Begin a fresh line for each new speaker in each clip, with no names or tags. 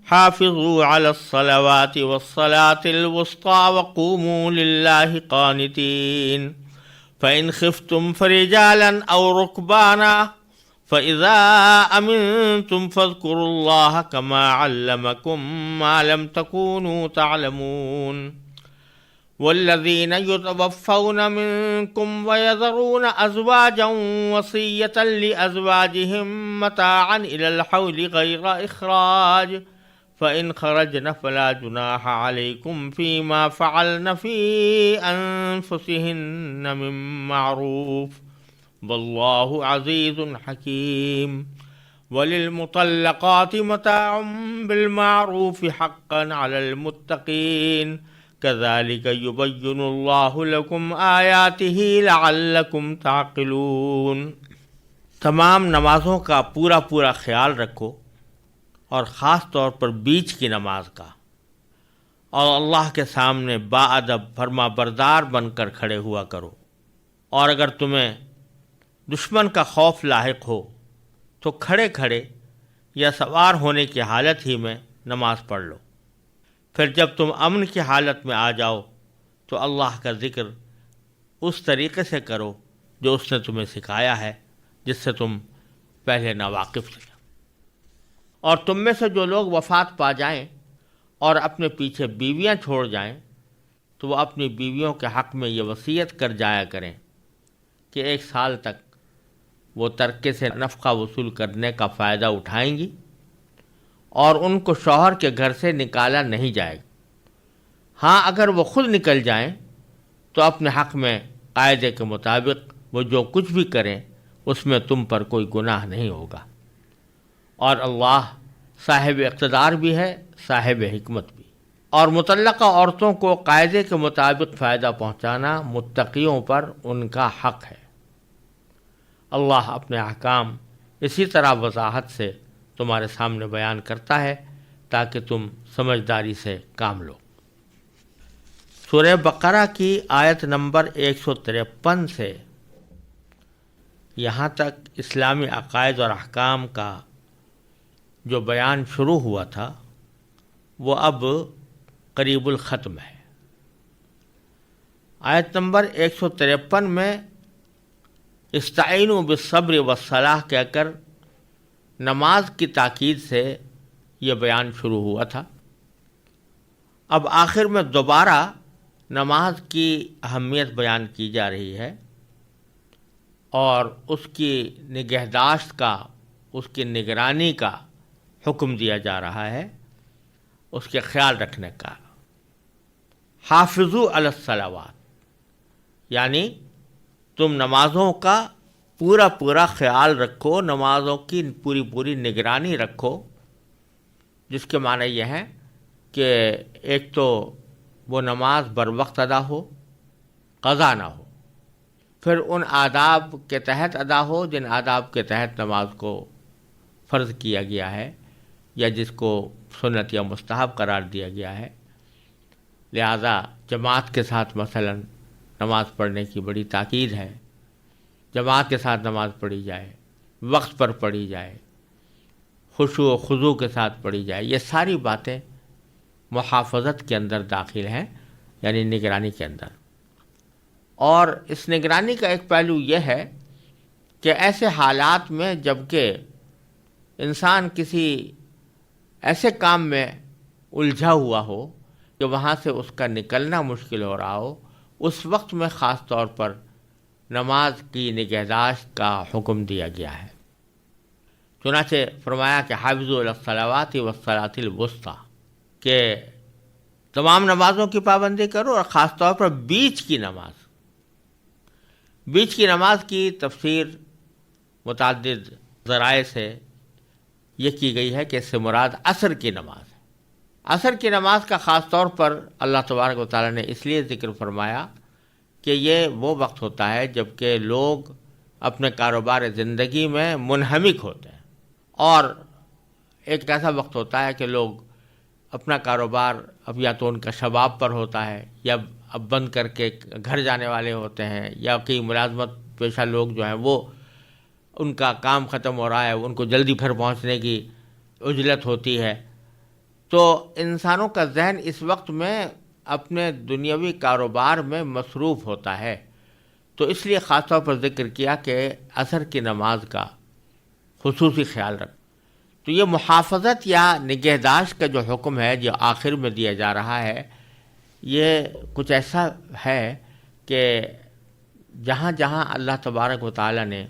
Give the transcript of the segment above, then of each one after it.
حافظوا على الصلوات والصلاة الوسطى وقوموا لله قانتين فإن خفتم فرجالا أو ركبانا فإذا أمنتم فاذكروا الله كما علمكم ما لم تكونوا تعلمون والذين يتوفون منكم ويذرون أزواجا وصية لأزواجهم متاعا إلى الحول غير إخراج فإن خرجن فلا جناح عليكم فيما فعلن في أنفسهن من معروف والله عزيز حكيم وللمطلقات متاع بالمعروف حقا على المتقين كذلك يبين الله لكم آياته لعلكم تعقلون۔ تمام نمازوں کا پورا خیال رکھو، اور خاص طور پر بیچ کی نماز کا، اور اللہ کے سامنے باادب فرما بردار بن کر کھڑے ہوا کرو، اور اگر تمہیں دشمن کا خوف لاحق ہو تو کھڑے کھڑے یا سوار ہونے کی حالت ہی میں نماز پڑھ لو۔ پھر جب تم امن کی حالت میں آ جاؤ تو اللہ کا ذکر اس طریقے سے کرو جو اس نے تمہیں سکھایا ہے، جس سے تم پہلے ناواقف تھے۔ اور تم میں سے جو لوگ وفات پا جائیں اور اپنے پیچھے بیویاں چھوڑ جائیں تو وہ اپنی بیویوں کے حق میں یہ وصیت کر جایا کریں کہ 1 سال تک وہ ترکے سے نفقہ وصول کرنے کا فائدہ اٹھائیں گی اور ان کو شوہر کے گھر سے نکالا نہیں جائے گا۔ ہاں، اگر وہ خود نکل جائیں تو اپنے حق میں قاعدے کے مطابق وہ جو کچھ بھی کریں اس میں تم پر کوئی گناہ نہیں ہوگا، اور اللہ صاحب اقتدار بھی ہے، صاحب حکمت بھی۔ اور مطلقہ عورتوں کو قاعدے کے مطابق فائدہ پہنچانا متقیوں پر ان کا حق ہے۔ اللہ اپنے احکام اسی طرح وضاحت سے تمہارے سامنے بیان کرتا ہے تاکہ تم سمجھداری سے کام لو۔ سورہ بقرہ کی آیت نمبر 153 سے یہاں تک اسلامی عقائد اور احکام کا جو بیان شروع ہوا تھا وہ اب قریب الختم ہے۔ آیت نمبر 153 میں استعینوا بالصبر والصلاۃ کہہ کر نماز کی تاکید سے یہ بیان شروع ہوا تھا۔ اب آخر میں دوبارہ نماز کی اہمیت بیان کی جا رہی ہے اور اس کی نگہداشت کا، اس کی نگرانی کا حکم دیا جا رہا ہے، اس کے خیال رکھنے کا۔ حافظوا علی الصلوات، یعنی تم نمازوں کا پورا خیال رکھو، نمازوں کی پوری نگرانی رکھو، جس کے معنی یہ ہے کہ ایک تو وہ نماز بر وقت ادا ہو، قضا نہ ہو، پھر ان آداب کے تحت ادا ہو جن آداب کے تحت نماز کو فرض کیا گیا ہے یا جس کو سنت یا مستحب قرار دیا گیا ہے۔ لہذا جماعت کے ساتھ مثلا نماز پڑھنے کی بڑی تاکید ہے، جماعت کے ساتھ نماز پڑھی جائے، وقت پر پڑھی جائے، خشوع و خضوع کے ساتھ پڑھی جائے، یہ ساری باتیں محافظت کے اندر داخل ہیں، یعنی نگرانی کے اندر۔ اور اس نگرانی کا ایک پہلو یہ ہے کہ ایسے حالات میں جب کہ انسان کسی ایسے کام میں الجھا ہوا ہو کہ وہاں سے اس کا نکلنا مشکل ہو رہا ہو، اس وقت میں خاص طور پر نماز کی نگہداشت کا حکم دیا گیا ہے۔ چنانچہ فرمایا کہ حافظوا علی الصلوات والصلاۃ الوسطی، کہ تمام نمازوں کی پابندی کرو اور خاص طور پر بیچ کی نماز۔ بیچ کی نماز کی تفسیر متعدد ذرائع سے یہ کی گئی ہے کہ اس سے مراد عصر کی نماز ہے۔ عصر کی نماز کا خاص طور پر اللہ تبارک و تعالیٰ نے اس لیے ذکر فرمایا کہ یہ وہ وقت ہوتا ہے جب کہ لوگ اپنے کاروبار زندگی میں منہمک ہوتے ہیں، اور ایک ایسا وقت ہوتا ہے کہ لوگ اپنا کاروبار اب یا تو ان کا شباب پر ہوتا ہے یا اب بند کر کے گھر جانے والے ہوتے ہیں، یا کئی ملازمت پیشہ لوگ جو ہیں وہ ان کا کام ختم ہو رہا ہے، ان کو جلدی گھر پہنچنے کی عجلت ہوتی ہے، تو انسانوں کا ذہن اس وقت میں اپنے دنیاوی کاروبار میں مصروف ہوتا ہے، تو اس لیے خاص طور پر ذکر کیا کہ عصر کی نماز کا خصوصی خیال رکھ۔ تو یہ محافظت یا نگہداشت کا جو حکم ہے جو آخر میں دیا جا رہا ہے، یہ کچھ ایسا ہے کہ جہاں جہاں اللہ تبارک و تعالیٰ نے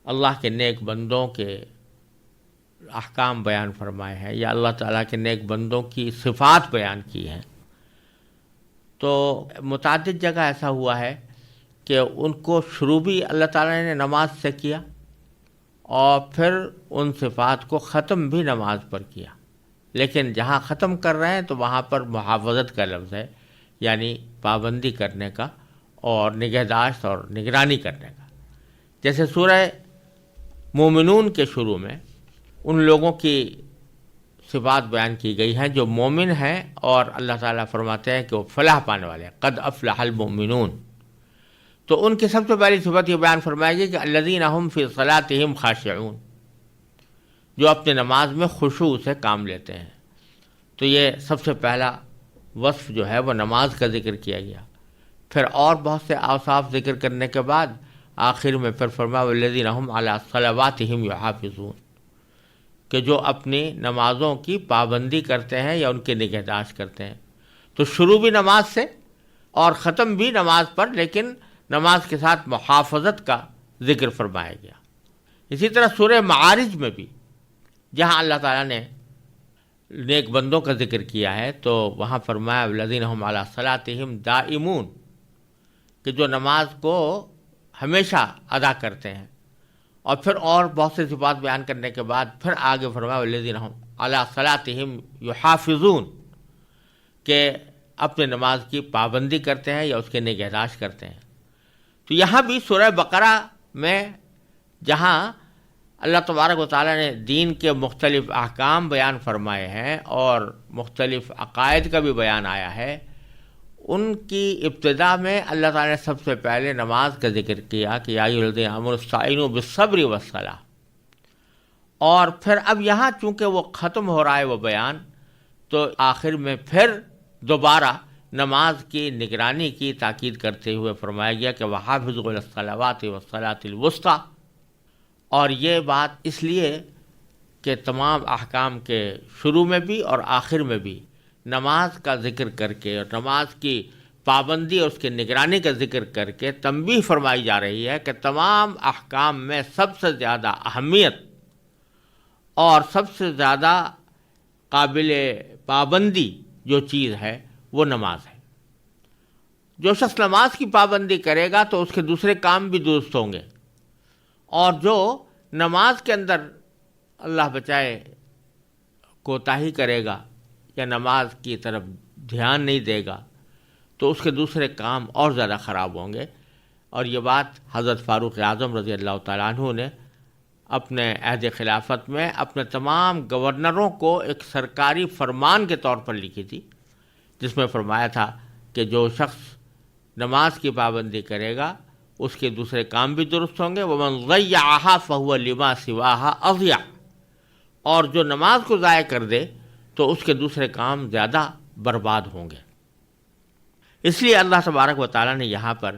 اللہ کے نیک بندوں کے احکام بیان فرمائے ہیں یا اللہ تعالیٰ کے نیک بندوں کی صفات بیان کی ہیں، تو متعدد جگہ ایسا ہوا ہے کہ ان کو شروع بھی اللہ تعالیٰ نے نماز سے کیا اور پھر ان صفات کو ختم بھی نماز پر کیا، لیکن جہاں ختم کر رہے ہیں تو وہاں پر محافظت کا لفظ ہے، یعنی پابندی کرنے کا اور نگہداشت اور نگرانی کرنے کا۔ جیسے سورہ مومنون کے شروع میں ان لوگوں کی صفات بیان کی گئی ہیں جو مومن ہیں، اور اللہ تعالیٰ فرماتے ہیں کہ وہ فلاح پانے والے ہیں، قد افلح المؤمنون۔ تو ان کی سب سے پہلی صفت یہ بیان فرمائی گئی کہ الذین هم فی صلاتہم خاشعون، جو اپنے نماز میں خشوع سے کام لیتے ہیں۔ تو یہ سب سے پہلا وصف جو ہے وہ نماز کا ذکر کیا گیا۔ پھر اور بہت سے اوصاف ذکر کرنے کے بعد آخر میں پھر فرمایا والذین هم علی صلواتہم یحافظون، کہ جو اپنی نمازوں کی پابندی کرتے ہیں یا ان کی نگہداشت کرتے ہیں۔ تو شروع بھی نماز سے اور ختم بھی نماز پر، لیکن نماز کے ساتھ محافظت کا ذکر فرمایا گیا۔ اسی طرح سورہ معارج میں بھی جہاں اللہ تعالیٰ نے نیک بندوں کا ذکر کیا ہے تو وہاں فرمایا الذین هم علی صلاتہم دائمون، کہ جو نماز کو ہمیشہ ادا کرتے ہیں، اور پھر اور بہت سے صفات بیان کرنے کے بعد پھر آگے فرمایا الذین هم علی صلاتہم یحافظون، کہ اپنے نماز کی پابندی کرتے ہیں یا اس کے نگہداشت کرتے ہیں۔ تو یہاں بھی سورہ بقرہ میں جہاں اللہ تبارک و تعالیٰ نے دین کے مختلف احکام بیان فرمائے ہیں اور مختلف عقائد کا بھی بیان آیا ہے، ان کی ابتدا میں اللہ تعالیٰ نے سب سے پہلے نماز کا ذکر کیا کہ یا ایھا الذین آمنوا استعینوا بالصبر والصلاۃ، اور پھر اب یہاں چونکہ وہ ختم ہو رہا ہے وہ بیان، تو آخر میں پھر دوبارہ نماز کی نگرانی کی تاکید کرتے ہوئے فرمایا گیا کہ وحافظوا علی الصلوات والصلاۃ الوسطیٰ۔ اور یہ بات اس لیے کہ تمام احکام کے شروع میں بھی اور آخر میں بھی نماز کا ذکر کر کے اور نماز کی پابندی اور اس کی نگرانی کا ذکر کر کے تنبیہ فرمائی جا رہی ہے کہ تمام احکام میں سب سے زیادہ اہمیت اور سب سے زیادہ قابل پابندی جو چیز ہے وہ نماز ہے۔ جو شخص نماز کی پابندی کرے گا تو اس کے دوسرے کام بھی درست ہوں گے، اور جو نماز کے اندر اللہ بچائے کوتاہی کرے گا یا نماز کی طرف دھیان نہیں دے گا تو اس کے دوسرے کام اور زیادہ خراب ہوں گے۔ اور یہ بات حضرت فاروق اعظم رضی اللہ تعالیٰ عنہ نے اپنے عہد خلافت میں اپنے تمام گورنروں کو ایک سرکاری فرمان کے طور پر لکھی تھی، جس میں فرمایا تھا کہ جو شخص نماز کی پابندی کرے گا اس کے دوسرے کام بھی درست ہوں گے، وَمَنْ ضَيَّعَهَا فَهُوَ لِمَا سِوَاهَا أَضْيَعُ، اور جو نماز کو ضائع کر دے تو اس کے دوسرے کام زیادہ برباد ہوں گے۔ اس لیے اللہ تبارک و تعالیٰ نے یہاں پر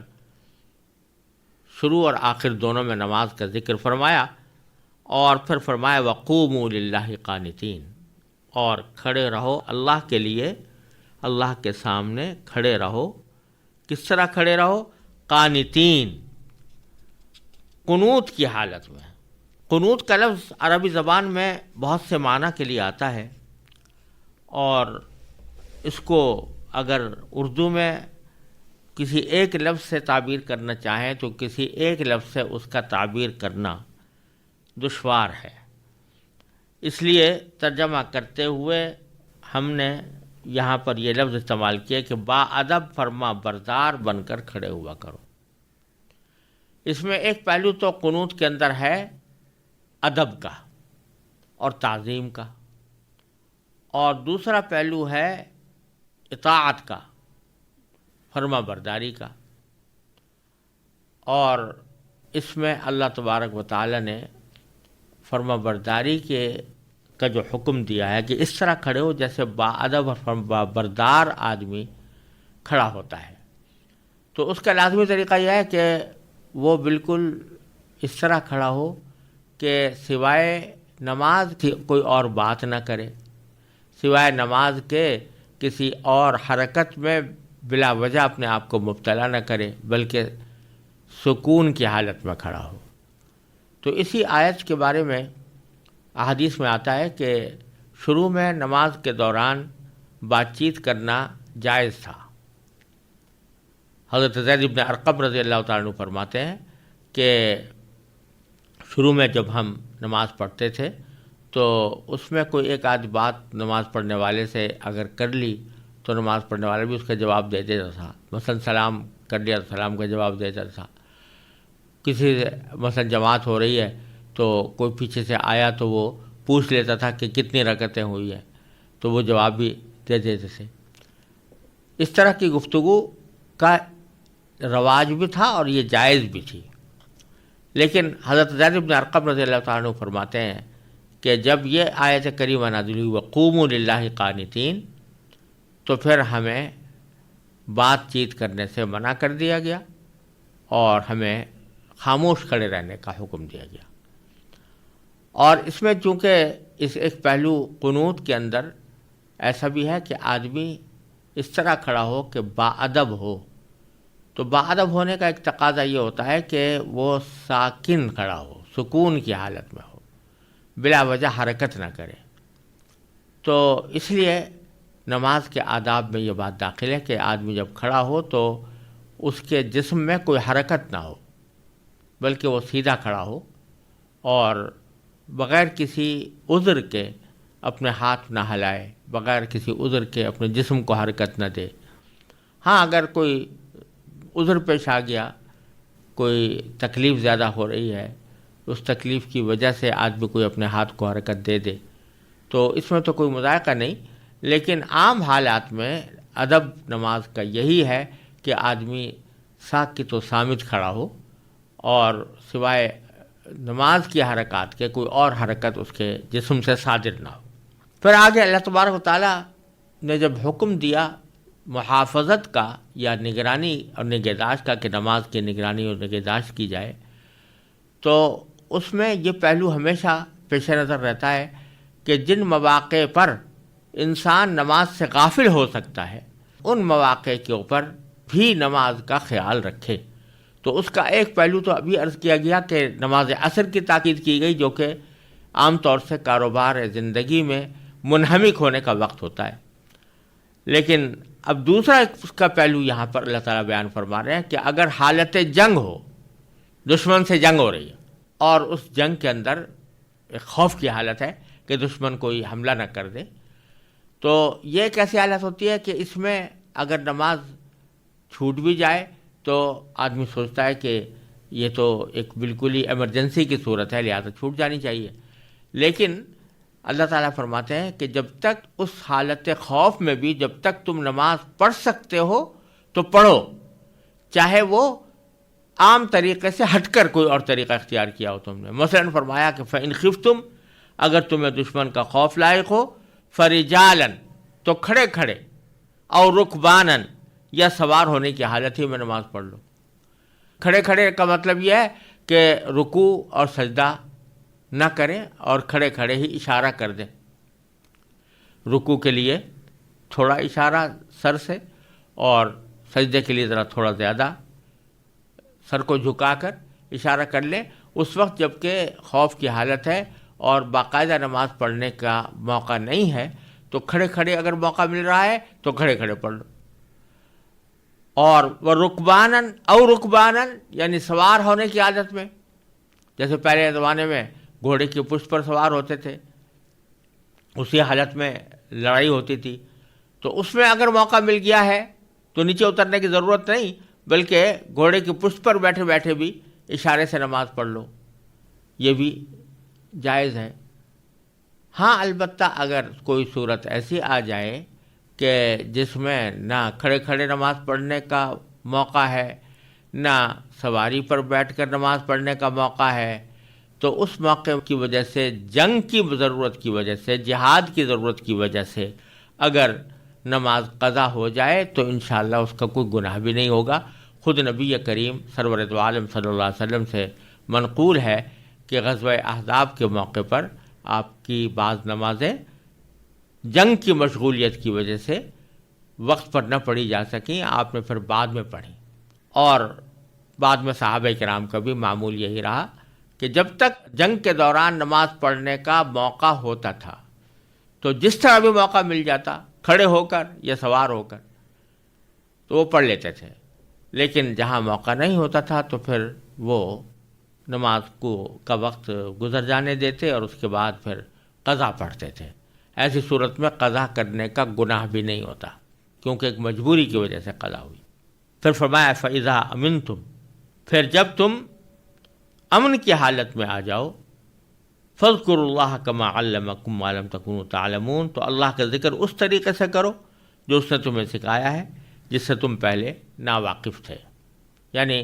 شروع اور آخر دونوں میں نماز کا ذکر فرمایا، اور پھر فرمایا وَقُومُوا لِلَّهِ قَانِتِينَ، اور کھڑے رہو اللہ کے لیے، اللہ کے سامنے کھڑے رہو۔ کس طرح کھڑے رہو؟ قانتین، قنوت کی حالت میں۔ قنوت کا لفظ عربی زبان میں بہت سے معنی کے لیے آتا ہے، اور اس کو اگر اردو میں کسی ایک لفظ سے تعبیر کرنا چاہیں تو کسی ایک لفظ سے اس کا تعبیر کرنا دشوار ہے، اس لیے ترجمہ کرتے ہوئے ہم نے یہاں پر یہ لفظ استعمال کیا کہ با ادب فرما بردار بن کر کھڑے ہوا کرو۔ اس میں ایک پہلو تو قنوت کے اندر ہے ادب کا اور تعظیم کا، اور دوسرا پہلو ہے اطاعت کا، فرما برداری کا، اور اس میں اللہ تبارک و تعالی نے فرما برداری کے کا جو حکم دیا ہے کہ اس طرح کھڑے ہو جیسے باادب اور بردار آدمی کھڑا ہوتا ہے. تو اس کا لازمی طریقہ یہ ہے کہ وہ بالکل اس طرح کھڑا ہو کہ سوائے نماز کی کوئی اور بات نہ کرے، سوائے نماز کے کسی اور حرکت میں بلا وجہ اپنے آپ کو مبتلا نہ کرے، بلکہ سکون کی حالت میں کھڑا ہو. تو اسی آیت کے بارے میں احادیث میں آتا ہے کہ شروع میں نماز کے دوران بات چیت کرنا جائز تھا. حضرت زید بن ارقم رضی اللہ تعالیٰ عنہ فرماتے ہیں کہ شروع میں جب ہم نماز پڑھتے تھے تو اس میں کوئی ایک آدھ بات نماز پڑھنے والے سے اگر کر لی تو نماز پڑھنے والا بھی اس کا جواب دے دیتا تھا. مثلا سلام کر لیا تو سلام کا جواب دیتا تھا. کسی سے مثلا جماعت ہو رہی ہے تو کوئی پیچھے سے آیا تو وہ پوچھ لیتا تھا کہ کتنی رکعتیں ہوئی ہیں، تو وہ جواب بھی دے دیتے تھے. اس طرح کی گفتگو کا رواج بھی تھا اور یہ جائز بھی تھی. لیکن حضرت زید بن ارقم رضی اللہ تعالیٰ عنہ فرماتے ہیں کہ جب یہ آیت کریمہ نازل ہوئی وقوموا للہ قانتین، تو پھر ہمیں بات چیت کرنے سے منع کر دیا گیا اور ہمیں خاموش کھڑے رہنے کا حکم دیا گیا. اور اس میں چونکہ اس ایک پہلو قنوت کے اندر ایسا بھی ہے کہ آدمی اس طرح کھڑا ہو کہ باادب ہو، تو باادب ہونے کا ایک تقاضا یہ ہوتا ہے کہ وہ ساکن کھڑا ہو، سکون کی حالت میں ہو، بلا وجہ حرکت نہ کرے. تو اس لیے نماز کے آداب میں یہ بات داخل ہے کہ آدمی جب کھڑا ہو تو اس کے جسم میں کوئی حرکت نہ ہو، بلکہ وہ سیدھا کھڑا ہو اور بغیر کسی عذر کے اپنے ہاتھ نہ ہلائے، بغیر کسی عذر کے اپنے جسم کو حرکت نہ دے. ہاں اگر کوئی عذر پیش آ گیا، کوئی تکلیف زیادہ ہو رہی ہے، اس تکلیف کی وجہ سے آدمی کوئی اپنے ہاتھ کو حرکت دے دے تو اس میں تو کوئی مذائقہ نہیں. لیکن عام حالات میں ادب نماز کا یہی ہے کہ آدمی ساکت و صامت کھڑا ہو اور سوائے نماز کی حرکات کے کوئی اور حرکت اس کے جسم سے صادر نہ ہو. پھر آگے اللہ تبارک و تعالیٰ نے جب حکم دیا محافظت کا یا نگرانی اور نگہداشت کا کہ نماز کی نگرانی اور نگہداشت کی جائے، تو اس میں یہ پہلو ہمیشہ پیش نظر رہتا ہے کہ جن مواقع پر انسان نماز سے غافل ہو سکتا ہے ان مواقع کے اوپر بھی نماز کا خیال رکھے. تو اس کا ایک پہلو تو ابھی عرض کیا گیا کہ نماز عصر کی تاکید کی گئی، جو کہ عام طور سے کاروبار زندگی میں منہمک ہونے کا وقت ہوتا ہے. لیکن اب دوسرا اس کا پہلو یہاں پر اللہ تعالیٰ بیان فرما رہے ہیں کہ اگر حالت جنگ ہو، دشمن سے جنگ ہو رہی ہے اور اس جنگ کے اندر ایک خوف کی حالت ہے کہ دشمن کوئی حملہ نہ کر دے، تو یہ ایک ایسی حالت ہوتی ہے کہ اس میں اگر نماز چھوٹ بھی جائے تو آدمی سوچتا ہے کہ یہ تو ایک بالکل ہی ایمرجنسی کی صورت ہے، لہذا چھوٹ جانی چاہیے. لیکن اللہ تعالیٰ فرماتے ہیں کہ جب تک اس حالت خوف میں بھی جب تک تم نماز پڑھ سکتے ہو تو پڑھو، چاہے وہ عام طریقے سے ہٹ کر کوئی اور طریقہ اختیار کیا ہو تم نے. مثلا فرمایا کہ فَإِنْ خِفْتُمْ، اگر تمہیں دشمن کا خوف لائق ہو، فَرِجَالًا، تو کھڑے کھڑے، اور رُكْبَانًا، یا سوار ہونے کی حالت ہی میں نماز پڑھ لو. کھڑے کھڑے کا مطلب یہ ہے کہ رکوع اور سجدہ نہ کریں اور کھڑے کھڑے ہی اشارہ کر دیں. رکوع کے لیے تھوڑا اشارہ سر سے اور سجدے کے لیے ذرا تھوڑا زیادہ سر کو جھکا کر اشارہ کر لیں. اس وقت جب کہ خوف کی حالت ہے اور باقاعدہ نماز پڑھنے کا موقع نہیں ہے تو کھڑے کھڑے اگر موقع مل رہا ہے تو کھڑے کھڑے پڑھ لو. اور وہ رکبانن او رکبانن، یعنی سوار ہونے کی عادت میں، جیسے پہلے زمانے میں گھوڑے کی پشت پر سوار ہوتے تھے، اسی حالت میں لڑائی ہوتی تھی، تو اس میں اگر موقع مل گیا ہے تو نیچے اترنے کی ضرورت نہیں، بلکہ گھوڑے کی پشت پر بیٹھے بیٹھے بھی اشارے سے نماز پڑھ لو، یہ بھی جائز ہے. ہاں البتہ اگر کوئی صورت ایسی آ جائے کہ جس میں نہ کھڑے کھڑے نماز پڑھنے کا موقع ہے، نہ سواری پر بیٹھ کر نماز پڑھنے کا موقع ہے، تو اس موقع کی وجہ سے، جنگ کی ضرورت کی وجہ سے، جہاد کی ضرورت کی وجہ سے اگر نماز قضا ہو جائے تو انشاءاللہ اس کا کوئی گناہ بھی نہیں ہوگا۔ خود نبی کریم سرور دو عالم صلی اللہ علیہ وسلم سے منقول ہے کہ غزوہ احزاب کے موقع پر آپ کی بعض نمازیں جنگ کی مشغولیت کی وجہ سے وقت پر نہ پڑھی جا سکیں، آپ نے پھر بعد میں پڑھی۔ اور بعد میں صحابہ کرام کا بھی معمول یہی رہا کہ جب تک جنگ کے دوران نماز پڑھنے کا موقع ہوتا تھا تو جس طرح بھی موقع مل جاتا، کھڑے ہو کر یا سوار ہو کر، تو وہ پڑھ لیتے تھے۔ لیکن جہاں موقع نہیں ہوتا تھا تو پھر وہ نماز کا وقت گزر جانے دیتے اور اس کے بعد پھر قضا پڑھتے تھے۔ ایسی صورت میں قضا کرنے کا گناہ بھی نہیں ہوتا، کیونکہ ایک مجبوری کی وجہ سے قضا ہوئی۔ پھر فرمایا فَإِذَا أَمِنْتُمْ، پھر جب تم امن کی حالت میں آ جاؤ، فَاذْكُرُوا اللَّهَ كَمَا عَلَّمَكُمْ مَا لَمْ تَكُونُوا تَعْلَمُونَ، تو اللہ کا ذکر اس طریقے سے کرو جو اس نے تمہیں سکھایا ہے، جس سے تم پہلے ناواقف تھے۔ یعنی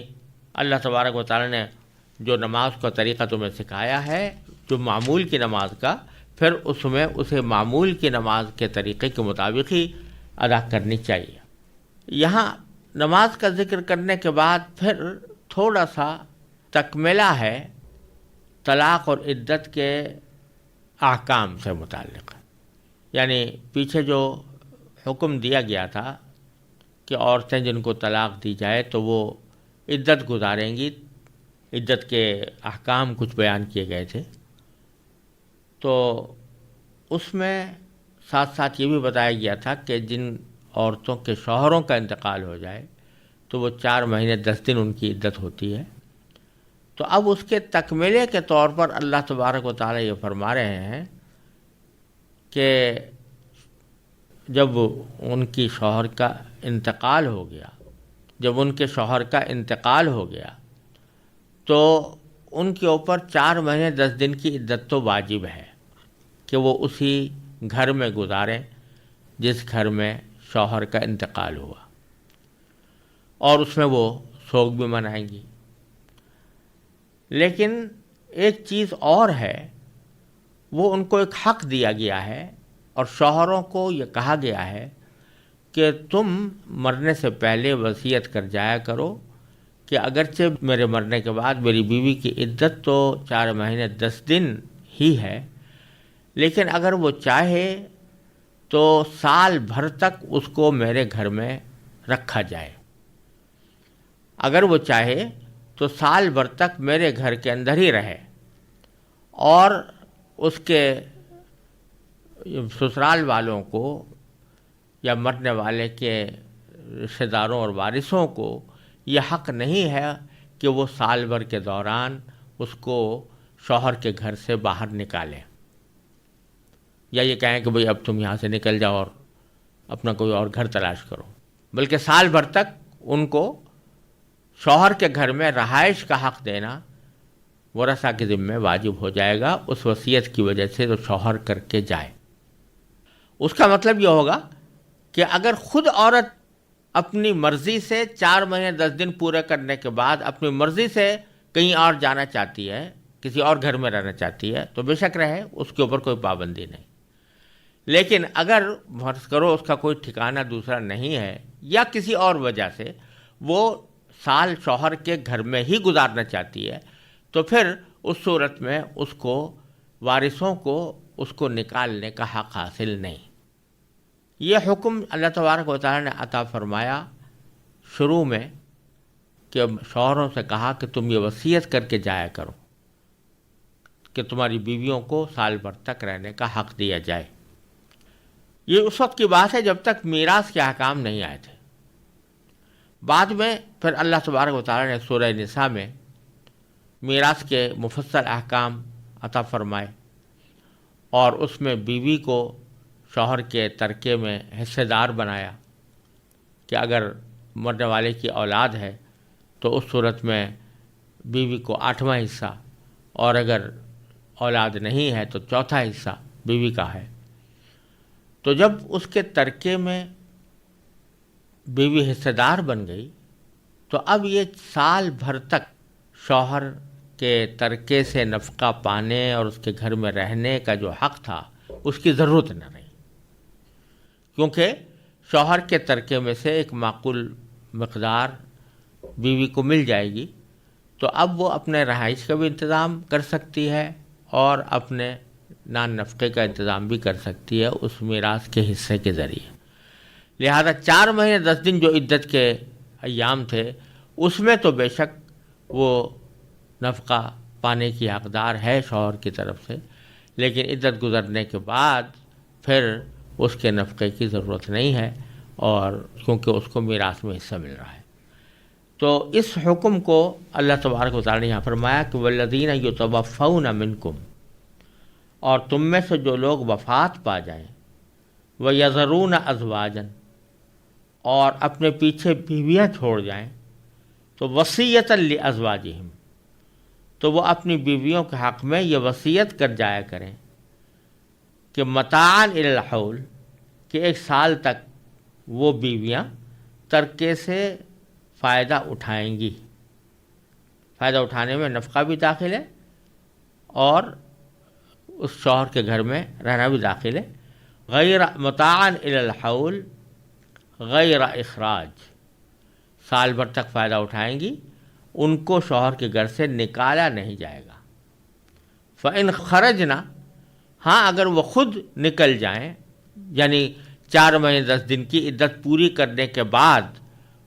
اللہ تبارک و تعالی نے جو نماز کا طریقہ تمہیں سکھایا ہے، جو معمول کی نماز کا، پھر اس میں اسے معمول کی نماز کے طریقے کے مطابق ہی ادا کرنی چاہیے۔ یہاں نماز کا ذکر کرنے کے بعد پھر تھوڑا سا تکملہ ہے طلاق اور عدت کے احکام سے متعلق۔ یعنی پیچھے جو حکم دیا گیا تھا کہ عورتیں جن کو طلاق دی جائے تو وہ عدت گزاریں گی، عدت کے احکام کچھ بیان کیے گئے تھے، تو اس میں ساتھ ساتھ یہ بھی بتایا گیا تھا کہ جن عورتوں کے شوہروں کا انتقال ہو جائے تو وہ 4 مہینے 10 دن ان کی عدت ہوتی ہے۔ تو اب اس کے تکملے کے طور پر اللہ تبارک و تعالی یہ فرما رہے ہیں کہ جب ان کی شوہر کا انتقال ہو گیا، جب ان کے شوہر کا انتقال ہو گیا تو ان کے اوپر 4 مہینے 10 دن کی عدت تو واجب ہے کہ وہ اسی گھر میں گزاریں جس گھر میں شوہر کا انتقال ہوا، اور اس میں وہ سوگ بھی منائیں گی۔ لیکن ایک چیز اور ہے، وہ ان کو ایک حق دیا گیا ہے، اور شوہروں کو یہ کہا گیا ہے کہ تم مرنے سے پہلے وصیت کر جایا کرو کہ اگرچہ میرے مرنے کے بعد میری بیوی کی عدت تو 4 مہینے 10 دن ہی ہے، لیکن اگر وہ چاہے تو سال بھر تک اس کو میرے گھر میں رکھا جائے۔ اگر وہ چاہے تو سال بھر تک میرے گھر کے اندر ہی رہے، اور اس کے سسرال والوں کو یا مرنے والے کے رشتہ داروں اور وارثوں کو یہ حق نہیں ہے کہ وہ سال بھر کے دوران اس کو شوہر کے گھر سے باہر نکالیں، یا یہ کہیں کہ بھئی اب تم یہاں سے نکل جاؤ اور اپنا کوئی اور گھر تلاش کرو، بلکہ سال بھر تک ان کو شوہر کے گھر میں رہائش کا حق دینا ورثہ کے ذمہ واجب ہو جائے گا، اس وصیت کی وجہ سے جو شوہر کر کے جائے۔ اس کا مطلب یہ ہوگا کہ اگر خود عورت اپنی مرضی سے 4 مہینے 10 دن پورے کرنے کے بعد اپنی مرضی سے کہیں اور جانا چاہتی ہے، کسی اور گھر میں رہنا چاہتی ہے، تو بے شک رہے، اس کے اوپر کوئی پابندی نہیں۔ لیکن اگر فرض کرو اس کا کوئی ٹھکانہ دوسرا نہیں ہے، یا کسی اور وجہ سے وہ سال شوہر کے گھر میں ہی گزارنا چاہتی ہے، تو پھر اس صورت میں اس کو وارثوں کو اس کو نکالنے کا حق حاصل نہیں۔ یہ حکم اللہ تبارک و تعالی نے عطا فرمایا شروع میں کہ شوہروں سے کہا کہ تم یہ وصیت کر کے جایا کرو کہ تمہاری بیویوں کو سال بھر تک رہنے کا حق دیا جائے۔ یہ اس وقت کی بات ہے جب تک میراث کے احکام نہیں آئے تھے۔ بعد میں پھر اللہ تبارک و تعالی نے سورہ نساء میں میراث کے مفصل احکام عطا فرمائے، اور اس میں بیوی کو شوہر کے ترکے میں حصہ دار بنایا کہ اگر مرنے والے کی اولاد ہے تو اس صورت میں بیوی کو 8واں حصہ، اور اگر اولاد نہیں ہے تو 4تھا حصہ بیوی کا ہے۔ تو جب اس کے ترکے میں بیوی حصہ دار بن گئی تو اب یہ سال بھر تک شوہر کے ترکے سے نفقہ پانے اور اس کے گھر میں رہنے کا جو حق تھا اس کی ضرورت نہ رہی، کیونکہ شوہر کے ترکے میں سے ایک معقول مقدار بیوی کو مل جائے گی، تو اب وہ اپنے رہائش کا بھی انتظام کر سکتی ہے اور اپنے نان نفقے کا انتظام بھی کر سکتی ہے اس میراث کے حصے کے ذریعے۔ لہذا 4 مہینے 10 دن جو عدت کے ایام تھے اس میں تو بے شک وہ نفقہ پانے کی حقدار ہے شوہر کی طرف سے، لیکن عدت گزرنے کے بعد پھر اس کے نفقے کی ضرورت نہیں ہے، اور کیونکہ اس کو میراث میں حصہ مل رہا ہے۔ تو اس حکم کو اللہ تبارک و تعالیٰ نے یہاں فرمایا کہ والذین یتوفون منکم، اور تم میں سے جو لوگ وفات پا جائیں، ویذرون ازواجا، اور اپنے پیچھے بیویاں چھوڑ جائیں، تو وصیۃ لازواجہم، تو وہ اپنی بیویوں کے حق میں یہ وصیت کر جایا کریں کہ متاعا الی الحول، کہ 1 سال تک وہ بیویاں ترکے سے فائدہ اٹھائیں گی۔ فائدہ اٹھانے میں نفقہ بھی داخل ہے اور اس شوہر کے گھر میں رہنا بھی داخل ہے۔ غیر متاعا الی الحول غیر اخراج، سال بھر تک فائدہ اٹھائیں گی، ان کو شوہر کے گھر سے نکالا نہیں جائے گا۔ فَإِنْ خَرَجْنَا، ہاں اگر وہ خود نکل جائیں، یعنی 4 مہینے 10 دن کی عدت پوری کرنے کے بعد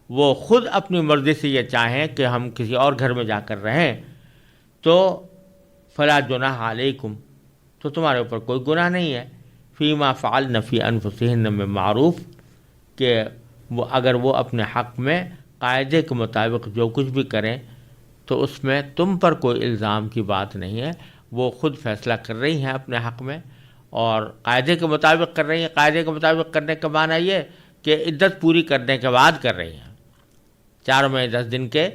وہ خود اپنی مرضی سے یہ چاہیں کہ ہم کسی اور گھر میں جا کر رہیں، تو فلا جناح علیکم، تو تمہارے اوپر کوئی گناہ نہیں ہے، فیما فعلن فی انفسہن میں معروف، کہ وہ اگر وہ اپنے حق میں قاعدے کے مطابق جو کچھ بھی کریں تو اس میں تم پر کوئی الزام کی بات نہیں ہے، وہ خود فیصلہ کر رہی ہیں اپنے حق میں اور قاعدے کے مطابق کر رہی ہیں۔ قاعدے کے مطابق کرنے کا معنی یہ کہ عدت پوری کرنے کے بعد کر رہی ہیں، 4 مہینے 10 دن کے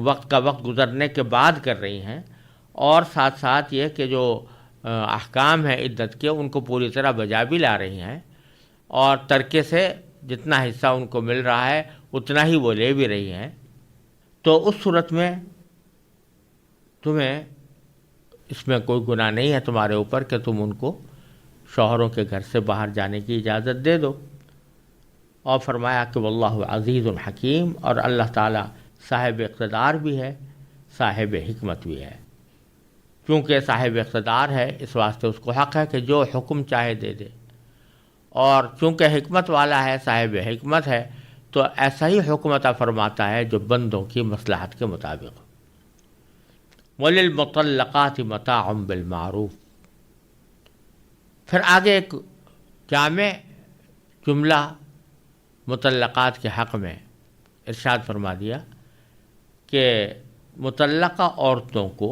وقت کا وقت گزرنے کے بعد کر رہی ہیں، اور ساتھ ساتھ یہ کہ جو احکام ہیں عدت کے ان کو پوری طرح بجا بھی لا رہی ہیں، اور ترکے سے جتنا حصہ ان کو مل رہا ہے اتنا ہی وہ لے بھی رہی ہیں۔ تو اس صورت میں تمہیں اس میں کوئی گناہ نہیں ہے تمہارے اوپر کہ تم ان کو شوہروں کے گھر سے باہر جانے کی اجازت دے دو۔ اور فرمایا کہ واللہ عزیز الحکیم، اور اللہ تعالیٰ صاحب اقتدار بھی ہے، صاحب حکمت بھی ہے۔ کیونکہ صاحب اقتدار ہے اس واسطے اس کو حق ہے کہ جو حکم چاہے دے دے، اور چونکہ حکمت والا ہے، صاحب حکمت ہے، تو ایسا ہی حکم عطا فرماتا ہے جو بندوں کی مصلحت کے مطابق۔ وَلِلْمُطَلَّقَاتِ مَتَاعٌ بِالْمَعْرُوفِ، پھر آگے ایک جامع جملہ مطلقات کے حق میں ارشاد فرما دیا کہ مطلقہ عورتوں کو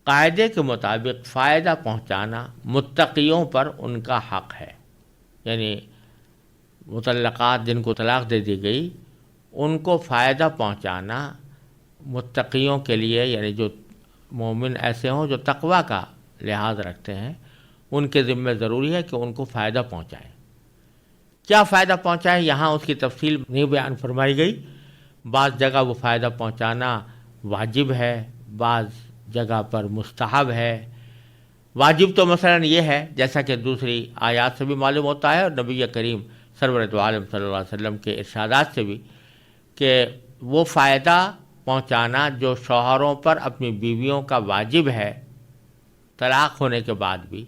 قاعدے کے مطابق فائدہ پہنچانا متقیوں پر ان کا حق ہے۔ یعنی مطلقات جن کو طلاق دے دی گئی ان کو فائدہ پہنچانا متقیوں کے لیے، یعنی جو مومن ایسے ہوں جو تقوی کا لحاظ رکھتے ہیں، ان کے ذمہ ضروری ہے کہ ان کو فائدہ پہنچائیں۔ کیا فائدہ پہنچائیں یہاں اس کی تفصیل نہیں بیان فرمائی گئی۔ بعض جگہ وہ فائدہ پہنچانا واجب ہے، بعض جگہ پر مستحب ہے۔ واجب تو مثلا یہ ہے جیسا کہ دوسری آیات سے بھی معلوم ہوتا ہے اور نبی کریم سرور دو عالم صلی اللہ علیہ وسلم کے ارشادات سے بھی، کہ وہ فائدہ پہنچانا جو شوہروں پر اپنی بیویوں کا واجب ہے طلاق ہونے کے بعد بھی،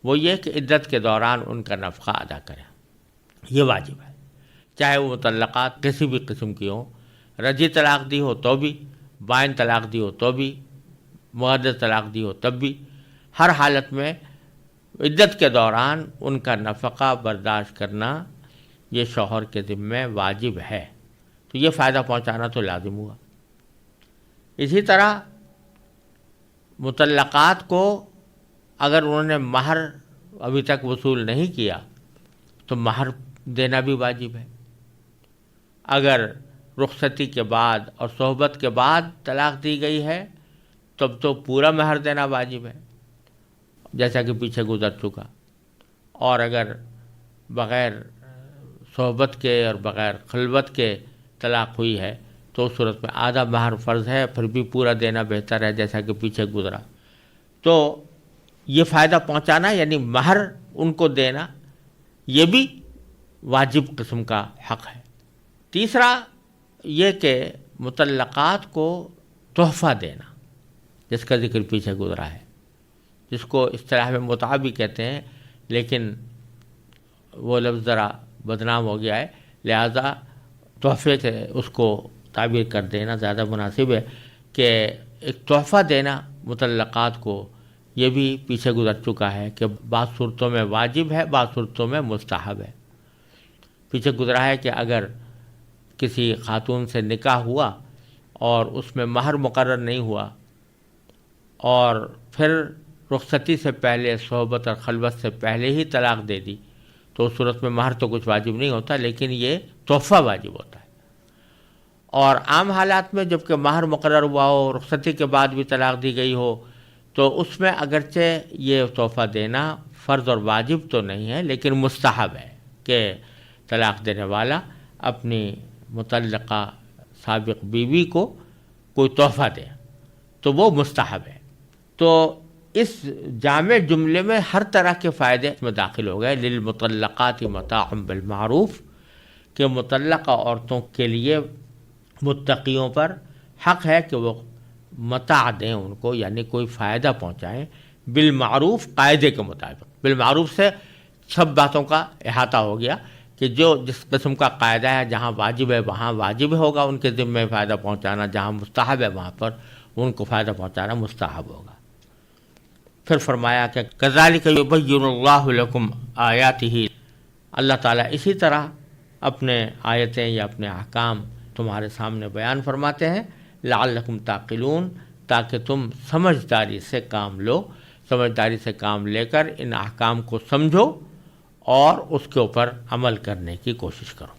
وہ یہ کہ عدت کے دوران ان کا نفقہ ادا کریں، یہ واجب ہے، چاہے وہ مطلقات کسی بھی قسم کی ہوں، رجعی طلاق دی ہو تو بھی، بائن طلاق دی ہو تو بھی، مقدس طلاق دی ہو تب بھی، ہر حالت میں عدت کے دوران ان کا نفقہ برداشت کرنا یہ شوہر کے ذمہ واجب ہے۔ تو یہ فائدہ پہنچانا تو لازم ہوا۔ اسی طرح مطلقات کو اگر انہوں نے مہر ابھی تک وصول نہیں کیا تو مہر دینا بھی واجب ہے۔ اگر رخصتی کے بعد اور صحبت کے بعد طلاق دی گئی ہے تب تو پورا مہر دینا واجب ہے، جیسا کہ پیچھے گزر چکا۔ اور اگر بغیر صحبت کے اور بغیر خلوت کے طلاق ہوئی ہے تو اس صورت میں آدھا مہر فرض ہے، پھر بھی پورا دینا بہتر ہے جیسا کہ پیچھے گزرا۔ تو یہ فائدہ پہنچانا یعنی مہر ان کو دینا یہ بھی واجب قسم کا حق ہے۔ تیسرا یہ کہ مطلقات کو تحفہ دینا، جس کا ذکر پیچھے گزرا ہے، جس کو اصطلاح میں متعہ بھی کہتے ہیں، لیکن وہ لفظ ذرا بدنام ہو گیا ہے، لہذا تحفے سے اس کو تعبیر کر دینا زیادہ مناسب ہے کہ ایک تحفہ دینا مطلقات کو، یہ بھی پیچھے گزر چکا ہے کہ بعض صورتوں میں واجب ہے، بعض صورتوں میں مستحب ہے۔ پیچھے گزرا ہے کہ اگر کسی خاتون سے نکاح ہوا اور اس میں مہر مقرر نہیں ہوا اور پھر رخصتی سے پہلے، صحبت اور خلوت سے پہلے ہی طلاق دے دی، تو اس صورت میں مہر تو کچھ واجب نہیں ہوتا، لیکن یہ تحفہ واجب ہوتا ہے۔ اور عام حالات میں جب کہ مہر مقرر ہوا ہو، رخصتی کے بعد بھی طلاق دی گئی ہو، تو اس میں اگرچہ یہ تحفہ دینا فرض اور واجب تو نہیں ہے، لیکن مستحب ہے کہ طلاق دینے والا اپنی متعلقہ سابق بیوی کو کوئی تحفہ دے، تو وہ مستحب ہے۔ تو اس جامع جملے میں ہر طرح کے فائدے اس میں داخل ہو گئے۔ للمطلقات متاع بالمعروف، کہ مطلقہ عورتوں کے لیے متقیوں پر حق ہے کہ وہ متاع دیں ان کو، یعنی کوئی فائدہ پہنچائیں، بالمعروف، قاعدے کے مطابق۔ بالمعروف سے سب باتوں کا احاطہ ہو گیا کہ جو جس قسم کا قاعدہ ہے، جہاں واجب ہے وہاں واجب ہوگا ان کے ذمہ فائدہ پہنچانا، جہاں مستحب ہے وہاں پر ان کو فائدہ پہنچانا مستحب ہوگا۔ پھر فرمایا کہ کذالک یبین اللہ لکم آیاتہ، اللہ تعالیٰ اسی طرح اپنے آیتیں یا اپنے احکام تمہارے سامنے بیان فرماتے ہیں، لعلکم تعقلون، تاکہ تم سمجھداری سے کام لو، سمجھداری سے کام لے کر ان احکام کو سمجھو اور اس کے اوپر عمل کرنے کی کوشش کرو۔